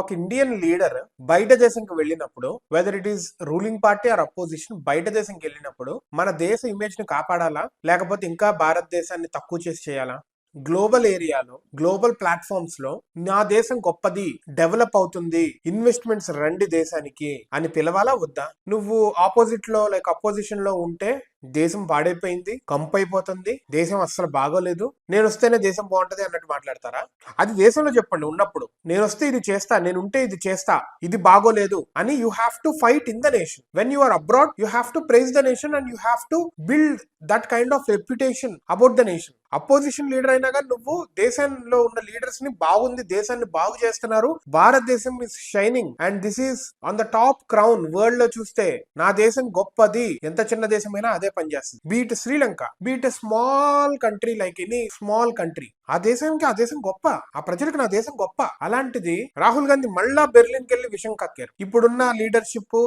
ఒక Indian leader బయట దేశంకి వెళ్ళినప్పుడు, whether it is ruling party or opposition, బయట దేశంకి వెళ్ళినప్పుడు మన దేశ ఇమేజ్ ని కాపాడాలా, లేకపోతే ఇంకా భారతదేశాన్ని తక్కువ చేసి చేయాలా? గ్లోబల్ ఏరియాలో, గ్లోబల్ ప్లాట్ఫామ్స్ లో నా దేశం గొప్పది, డెవలప్ అవుతుంది, ఇన్వెస్ట్మెంట్స్ రండి దేశానికి అని పిలవాలా వద్దా? నువ్వు ఆపోజిట్ లో లైక్ అపోజిషన్ లో ఉంటే దేశం పాడైపోయింది, కంపు అయిపోతుంది, దేశం అస్సలు బాగోలేదు, నేను వస్తేనే దేశం బాగుంటది అన్నట్టు మాట్లాడతారా? అది దేశంలో చెప్పండి ఉన్నప్పుడు, నేను వస్తే ఇది చేస్తా, నేను ఉంటే ఇది చేస్తా, ఇది బాగోలేదు అని. You have to fight in the nation. When you are abroad, you have to praise the nation and you have to build that kind of reputation about the nation. Opposition leader అయినా కానీ నువ్వు దేశంలో ఉన్న leaders ని బాగుంది, దేశాన్ని బాగు చేస్తున్నారు, భారతదేశం is shining and this is on the top crown world లో చూస్తే నా దేశం గొప్పది, ఎంత చిన్న దేశమైనా అదే పనిచేస్తుంది. Beat Sri Lanka, beat small country like any small country, ఆ దేశానికి ఆ దేశం గొప్ప, ఆ ప్రజలకు నా దేశం గొప్ప. అలాంటిది రాహుల్ గాంధీ మళ్ళా బెర్లిన్కి వెళ్ళి విషయం కక్కారు. ఇప్పుడున్న లీడర్షిప్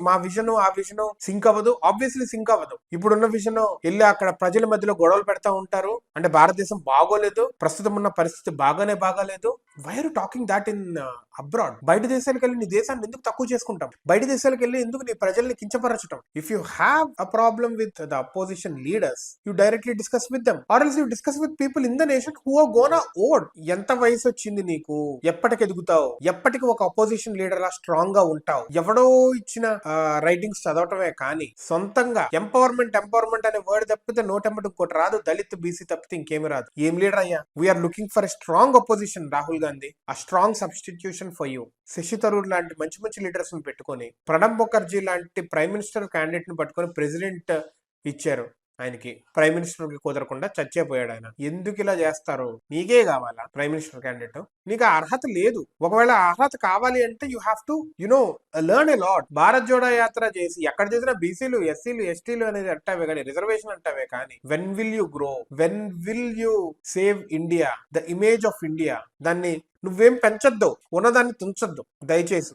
మా విజన్ ఆ విజన్ సింక్ అవ్వదు, ఆబ్వియస్లీ సింక్ అవ్వదు. ఇప్పుడున్న విజన్ వెళ్ళి అక్కడ ప్రజల మధ్యలో గొడవలు పెడతా ఉంటారు అంటే భారతదేశం బాగోలేదు, ప్రస్తుతం ఉన్న పరిస్థితి బాగాలేదు. Why are talking that in abroad? బయట దేశాలకు వెళ్ళి నీ దేశాన్ని ఎందుకు తక్కువ చేసుకుంటాం? బయట దేశాలకు వెళ్ళి ఎందుకు నీ ప్రజల్ని కించపరచడం? If you have a problem with the opposition leaders, you directly discuss with them or else you discuss with people in the nation who are gonna vote. ఎంత వయసు వచ్చింది నీకు? ఎప్పటికి ఎదుగుతావు? ఎప్పటికి ఒక అపోజిషన్ లీడర్ లా స్ట్రాంగ్ గా ఉంటావు? ఎవడో ఇచ్చిన రైటింగ్స్ చదవటమే కానీ సొంతంగా ఎంపవర్మెంట్ అనే వర్డ్ తప్పితే నోటెంబటి ఇంకోటి రాదు. దళిత్ బీసీ తప్పితే ఇంకేమి రాదు. ఏం లీడర్ అయ్యా? We're looking for a strong opposition Rahul Gandhi, a strong substitution for you. Shashi Tharoor లాంటి మంచి లీడర్స్ ని పెట్టుకొని, ప్రణబ్ ముఖర్జీ లాంటి ప్రైమ్ మినిస్టర్ క్యాండిడేట్ ని పట్టుకొని ప్రెసిడెంట్ ఇచ్చారు ఆయనకి. ప్రైమ్ మినిస్టర్ కి కుదరకుండా చచ్చేపోయాడు ఆయన. ఎందుకు ఇలా చేస్తారు? నీకే కావాలా ప్రైమ్ మినిస్టర్ క్యాండిడేట్? నీకు ఆ అర్హత లేదు. ఒకవేళ అర్హత కావాలి అంటే you have to learn a lot. Bharat Jodo Yatra చేసి ఎక్కడ చేసినా బీసీలు, ఎస్సీలు, ఎస్టీలు అనేది అంటావే కానీ, రిజర్వేషన్ అంటావే కానీ, when will you grow? When will you save India, the image of India? దాన్ని నువ్వేం పెంచొద్దు, ఉన్నదాన్ని తుంచొద్దు దయచేసి.